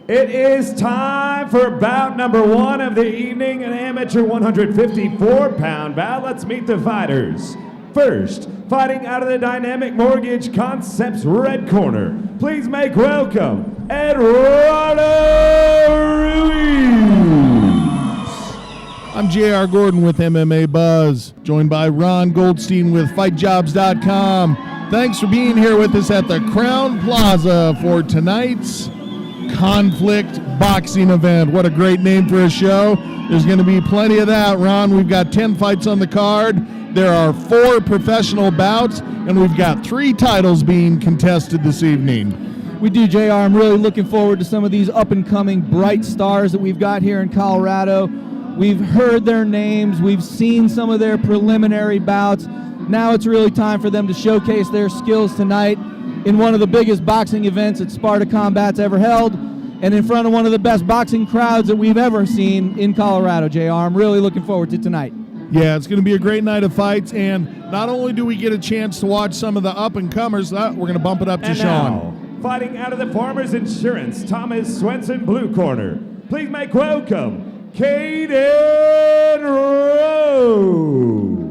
It is time for bout number 1 of the evening, an amateur 154-pound bout. Let's meet the fighters. First, fighting out of the Dynamic Mortgage Concepts red corner, please make welcome EDUARDO RUIZ. I'm J.R. Gordon with MMA Buzz, joined by Ron Goldstein with FightJobs.com. Thanks for being here with us at the Crown Plaza for tonight's Conflict Boxing event. What a great name for a show. There's going to be plenty of that, Ron. We've got 10 fights on the card. There are 4 professional bouts, and we've got 3 titles being contested this evening. We do, JR. I'm really looking forward to some of these up-and-coming bright stars that we've got here in Colorado. We've heard their names. We've seen some of their preliminary bouts. Now it's really time for them to showcase their skills tonight in one of the biggest boxing events that Sparta Combat's ever held, and in front of one of the best boxing crowds that we've ever seen in Colorado, JR. I'm really looking forward to tonight. Yeah, it's going to be a great night of fights, and not only do we get a chance to watch some of the up-and-comers, we're going to bump it up to and Sean. Now, fighting out of the Farmers Insurance, Thomas Swenson blue corner, please make welcome KALEN Rhodes.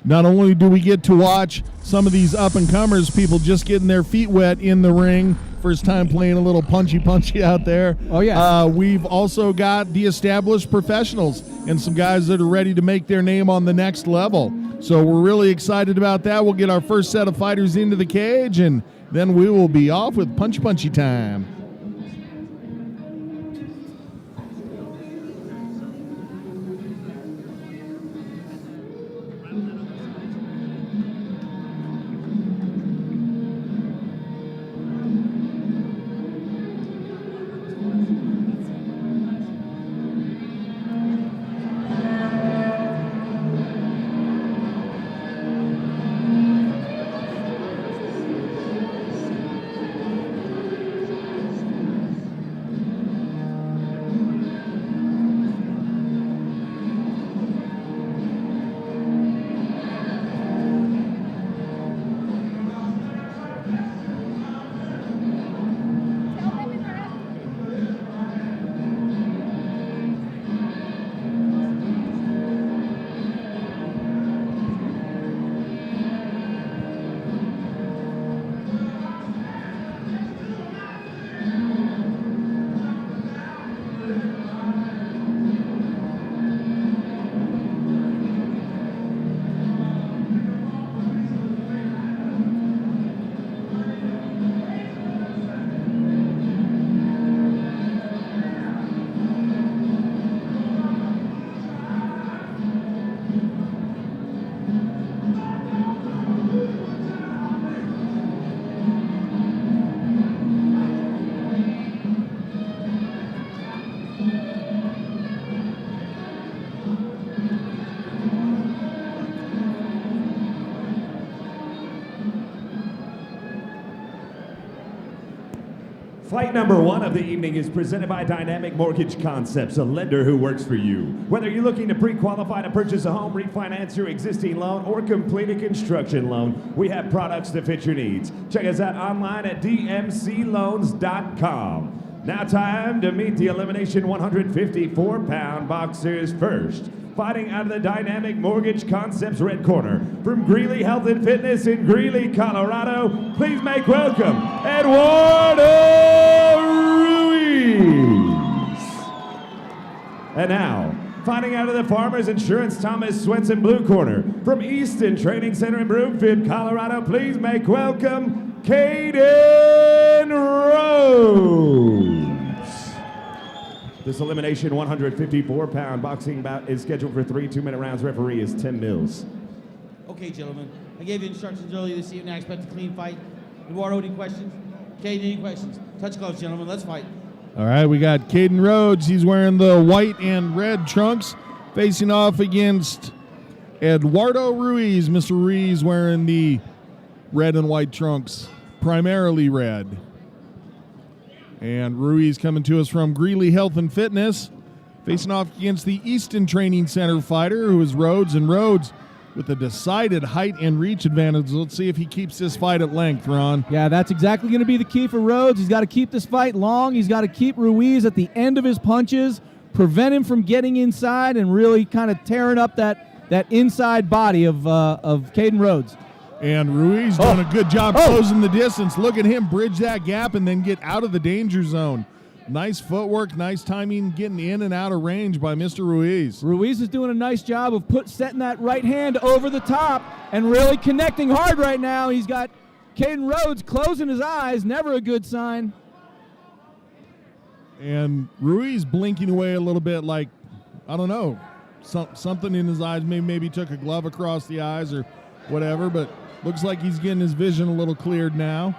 Not only do we get to watch some of these up-and-comers, people just getting their feet wet in the ring, first time playing a little punchy out there. Oh, yeah. We've also got the established professionals and some guys that are ready to make their name on the next level. So we're really excited about that. We'll get our first set of fighters into the cage, and then we will be off with punchy time. Fight number 1 of the evening is presented by Dynamic Mortgage Concepts, a lender who works for you. Whether you're looking to pre-qualify to purchase a home, refinance your existing loan, or complete a construction loan, we have products that fit your needs. Check us out online at dmcloans.com. Now time to meet the elimination 154-pound boxers first. Fighting out of the Dynamic Mortgage Concepts red corner, from Greeley Health and Fitness in Greeley, Colorado, please make welcome EDUARDO RUIZ. And now, fighting out of the Farmers Insurance, Thomas Swenson blue corner, from Easton Training Center in Broomfield, Colorado, please make welcome KALEN Rhodes. This elimination 154-pound boxing bout is scheduled for 3 2-minute rounds. Referee is Tim Mills. Okay, gentlemen. I gave you instructions earlier this evening. I expect a clean fight. Eduardo, any questions? Kate, any questions? Touch gloves, gentlemen. Let's fight. All right, we got KALEN Rhodes. He's wearing the white and red trunks, facing off against EDUARDO RUIZ. Mr. Ruiz wearing the red and white trunks, primarily red. And Ruiz coming to us from Greeley Health and Fitness, facing off against the Easton Training Center fighter, who is Rhodes. And Rhodes, with a decided height and reach advantage. Let's see if he keeps this fight at length, Ron. Yeah, that's exactly going to be the key for Rhodes. He's got to keep this fight long. He's got to keep Ruiz at the end of his punches, prevent him from getting inside and really kind of tearing up that inside body of Caden Rhodes. And Ruiz doing a good job closing the distance. Look at him bridge that gap and then get out of the danger zone. Nice footwork, nice timing, getting in and out of range by Mr. Ruiz. Ruiz is doing a nice job of setting that right hand over the top and really connecting hard right now. He's got Caden Rhodes closing his eyes, never a good sign. And Ruiz blinking away a little bit like, I don't know, something in his eyes. Maybe took a glove across the eyes or whatever, but looks like he's getting his vision a little cleared now.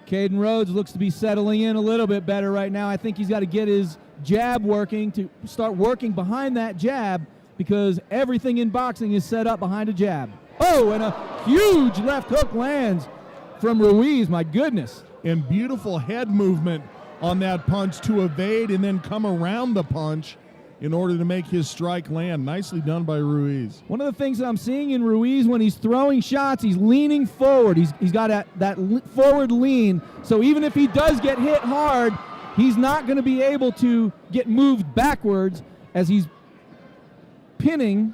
Caden Rhodes looks to be settling in a little bit better right now. I think he's got to get his jab working, to start working behind that jab, because everything in boxing is set up behind a jab. Oh, and a huge left hook lands from Ruiz, my goodness. And beautiful head movement on that punch to evade and then come around the punch in order to make his strike land. Nicely done by Ruiz. One of the things that I'm seeing in Ruiz when he's throwing shots, he's leaning forward. He's got that forward lean, so even if he does get hit hard, he's not going to be able to get moved backwards as he's pinning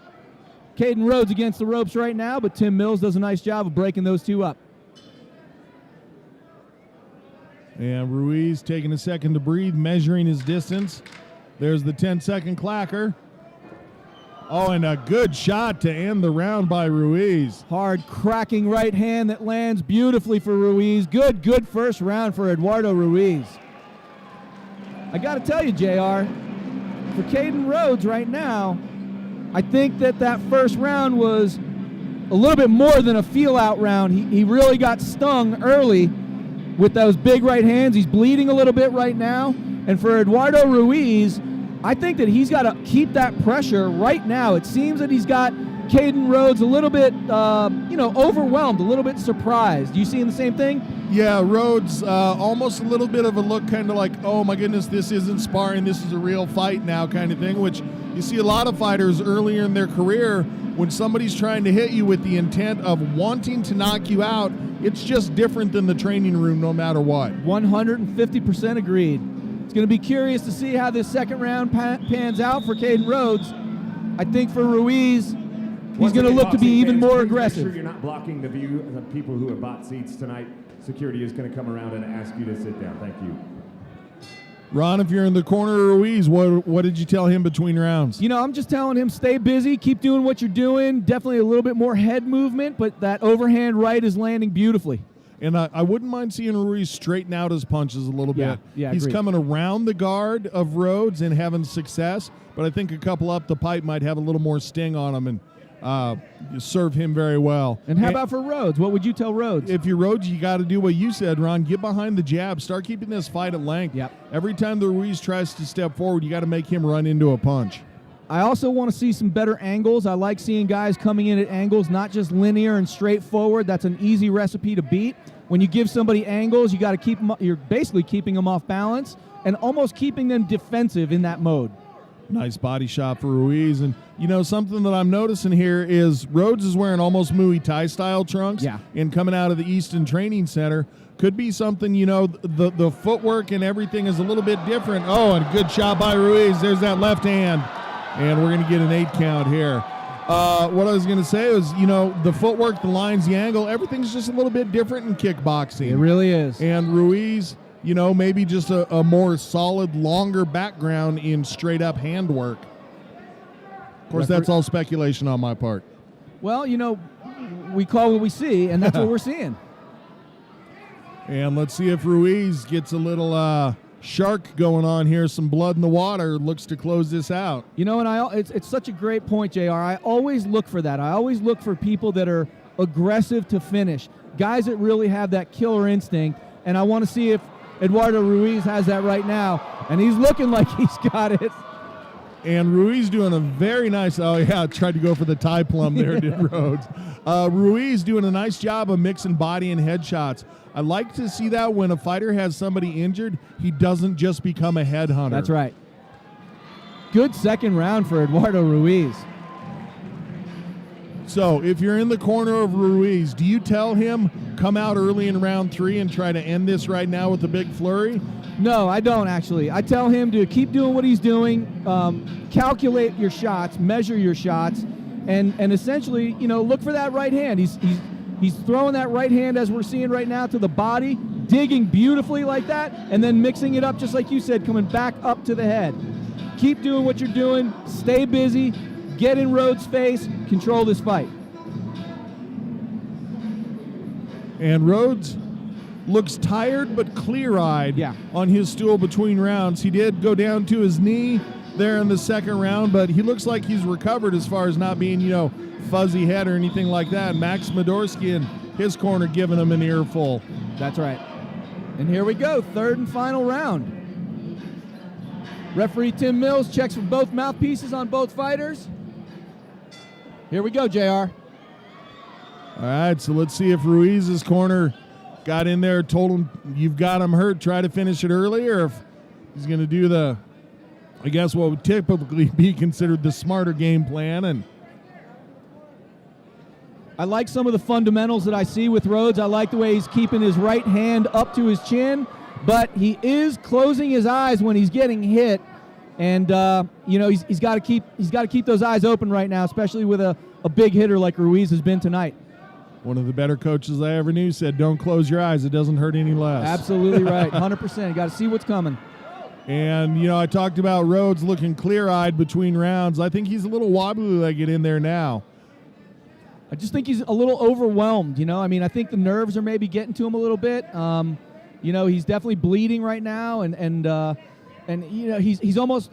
Caden Rhodes against the ropes right now, but Tim Mills does a nice job of breaking those two up. And Ruiz taking a second to breathe, measuring his distance. There's the 10-second clacker. Oh, and a good shot to end the round by Ruiz. Hard cracking right hand that lands beautifully for Ruiz. Good first round for Eduardo Ruiz. I got to tell you, JR, for Caden Rhodes right now, I think that first round was a little bit more than a feel-out round. He really got stung early with those big right hands. He's bleeding a little bit right now. And for Eduardo Ruiz, I think that he's got to keep that pressure right now. It seems that he's got Caden Rhodes a little bit, overwhelmed, a little bit surprised. You seeing the same thing? Yeah, Rhodes, almost a little bit of a look kind of like, oh my goodness, this isn't sparring, this is a real fight now kind of thing, which you see a lot of fighters earlier in their career when somebody's trying to hit you with the intent of wanting to knock you out. It's just different than the training room no matter what. 150% agreed. It's going to be curious to see how this second round pans out for Caden Rhodes. I think for Ruiz, he's going to look to be even more aggressive. Make sure you're not blocking the view of the people who have bought seats tonight. Security is going to come around and ask you to sit down. Thank you. Ron, if you're in the corner of Ruiz, what did you tell him between rounds? I'm just telling him stay busy, keep doing what you're doing. Definitely a little bit more head movement, but that overhand right is landing beautifully. And I wouldn't mind seeing Ruiz straighten out his punches a little bit. Yeah, he's agreed. coming around the guard of Rhodes and having success, but I think a couple up the pipe might have a little more sting on him and serve him very well. And how about for Rhodes? What would you tell Rhodes? If you're Rhodes, you got to do what you said, Ron. Get behind the jab. Start keeping this fight at length. Yep. Every time the Ruiz tries to step forward, you got to make him run into a punch. I also want to see some better angles. I like seeing guys coming in at angles, not just linear and straightforward. That's an easy recipe to beat. When you give somebody angles, you got to keep them, you're basically keeping them off balance and almost keeping them defensive in that mode. Nice body shot for Ruiz. And, something that I'm noticing here is Rhodes is wearing almost Muay Thai style trunks. Yeah. And coming out of the Easton Training Center. Could be something, the footwork and everything is a little bit different. Oh, and a good shot by Ruiz. There's that left hand. And we're going to get an 8 count here. What I was going to say is, the footwork, the lines, the angle, everything's just a little bit different in kickboxing. It really is. And Ruiz, maybe just a more solid, longer background in straight-up handwork. Of course, that's all speculation on my part. Well, we call what we see, and that's what we're seeing. And let's see if Ruiz gets a little shark going on here, some blood in the water, looks to close this out. It's such a great point, JR. I always look for that. I always look for people that are aggressive to finish, guys that really have that killer instinct, and I want to see if Eduardo Ruiz has that right now, and he's looking like he's got it. And Ruiz doing a very nice, tried to go for the tie plum there, did Rhodes. Ruiz doing a nice job of mixing body and head shots. I like to see that when a fighter has somebody injured, he doesn't just become a headhunter. That's right. Good second round for Eduardo Ruiz. So if you're in the corner of Ruiz, do you tell him come out early in round 3 and try to end this right now with a big flurry? No, I don't actually. I tell him to keep doing what he's doing, calculate your shots, measure your shots, and essentially, look for that right hand. He's throwing that right hand, as we're seeing right now, to the body, digging beautifully like that, and then mixing it up just like you said, coming back up to the head. Keep doing what you're doing. Stay busy. Get in Rhoads' face. Control this fight. And Rhoads looks tired but clear-eyed on his stool between rounds. He did go down to his knee there in the second round, but he looks like he's recovered as far as not being, fuzzy head or anything like that. Max Smidorsky in his corner giving him an earful. That's right. And here we go, third and final round. Referee Tim Mills checks for both mouthpieces on both fighters. Here we go, JR. All right, so let's see if Ruiz's corner got in there, told him, you've got him hurt, try to finish it early, or if he's going to do what would typically be considered the smarter game plan. And I like some of the fundamentals that I see with Rhoads. I like the way he's keeping his right hand up to his chin, but he is closing his eyes when he's getting hit. And he's got to keep those eyes open right now, especially with a big hitter like Ruiz has been tonight. One of the better coaches I ever knew said, "Don't close your eyes; it doesn't hurt any less." Absolutely right, 100%. You got to see what's coming. And I talked about Rhoads looking clear-eyed between rounds. I think he's a little wobbly-legged in there now. I just think he's a little overwhelmed. I think the nerves are maybe getting to him a little bit. He's definitely bleeding right now, and he's almost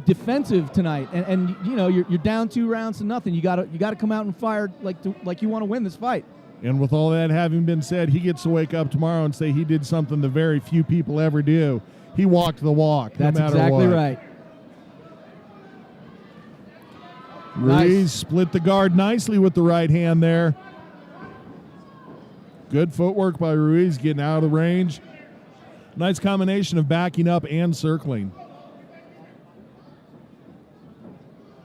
defensive tonight, and you're down 2 rounds to nothing. You got to come out and fire like you want to win this fight. And with all that having been said, he gets to wake up tomorrow and say he did something that very few people ever do. He walked the walk. That's no matter exactly what. right. Ruiz split the guard nicely with the right hand there. Good footwork by Ruiz getting out of the range. Nice combination of backing up and circling.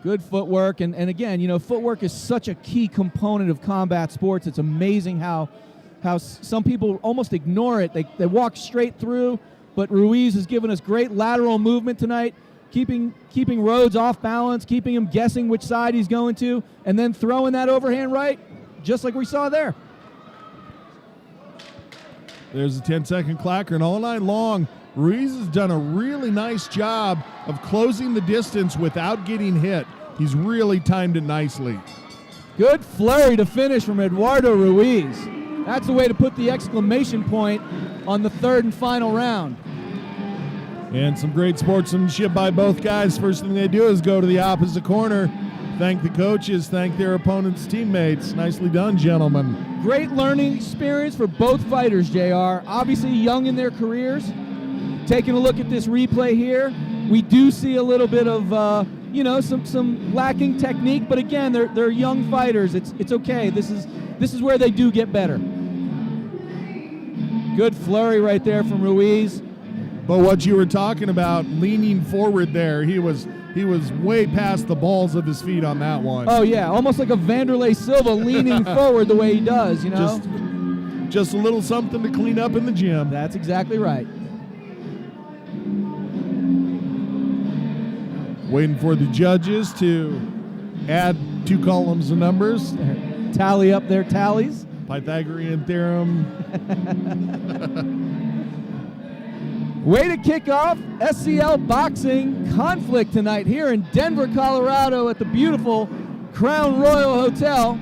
Good footwork, and again, footwork is such a key component of combat sports. It's amazing how some people almost ignore it. They walk straight through, but Ruiz has given us great lateral movement tonight, keeping Rhoads off balance, keeping him guessing which side he's going to, and then throwing that overhand right, just like we saw there. There's a 10-second clacker, and all night long, Ruiz has done a really nice job of closing the distance without getting hit. He's really timed it nicely. Good flurry to finish from Eduardo Ruiz. That's the way to put the exclamation point on the third and final round. And some great sportsmanship by both guys. First thing they do is go to the opposite corner, thank the coaches, thank their opponents' teammates. Nicely done, gentlemen. Great learning experience for both fighters, JR. Obviously young in their careers. Taking a look at this replay here, we do see a little bit of some lacking technique, but again, they're young fighters. It's okay. This is where they do get better. Good flurry right there from Ruiz. But what you were talking about, leaning forward there, he was way past the balls of his feet on that one. Oh yeah, almost like a Vanderlei Silva leaning forward the way he does, Just a little something to clean up in the gym. That's exactly right. Waiting for the judges to add 2 columns of numbers. Tally up their tallies. Pythagorean theorem. Way to kick off SCL boxing conflict tonight here in Denver, Colorado at the beautiful Crown Royal Hotel.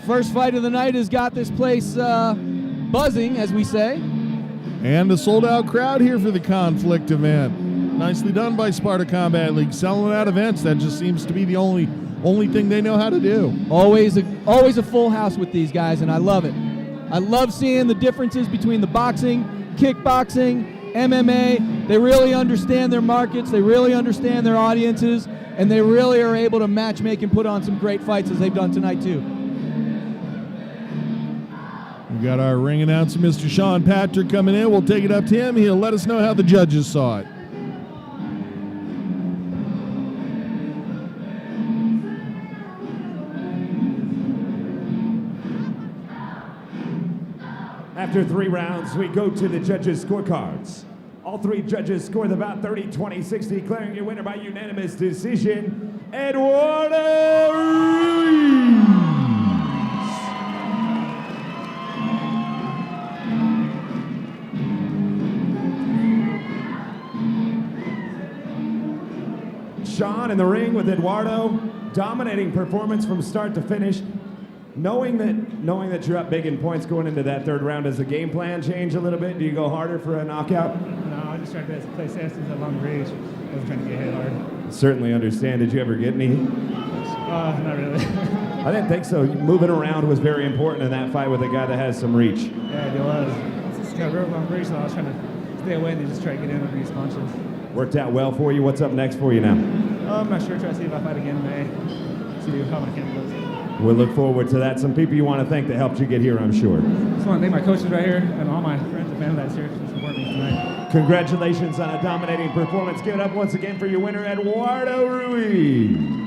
First fight of the night has got this place buzzing, as we say. And a sold-out crowd here for the conflict event. Nicely done by Sparta Combat League. Selling out events, that just seems to be the only thing they know how to do. Always a full house with these guys, and I love it. I love seeing the differences between the boxing, kickboxing, MMA. They really understand their markets, they really understand their audiences, and they really are able to matchmake and put on some great fights as they've done tonight too. We got our ring announcer, Mr. Sean Patrick, coming in. We'll take it up to him. He'll let us know how the judges saw it. After 3 rounds, we go to the judges' scorecards. All 3 judges scored the bout 30, 20, 60, declaring your winner by unanimous decision, Eduardo Ruiz. Sean in the ring with Eduardo, dominating performance from start to finish. Knowing that you're up big in points going into that 3rd round, does the game plan change a little bit? Do you go harder for a knockout? No, I just tried to play safe since at long range. I wasn't trying to get hit hard. Certainly understand. Did you ever get any? Not really. I didn't think so. Moving around was very important in that fight with a guy that has some reach. Yeah, it was. It's just got real long range, so I was trying to stay away and then just try to get in with these punches. Worked out well for you. What's up next for you now? I'm not sure. Try to see if I fight again in May. See how my camp goes. We'll look forward to that. Some people you want to thank that helped you get here, I'm sure. Just want to thank my coaches right here and all my friends and family that's here to support me tonight. Congratulations on a dominating performance. Give it up once again for your winner, Eduardo Ruiz.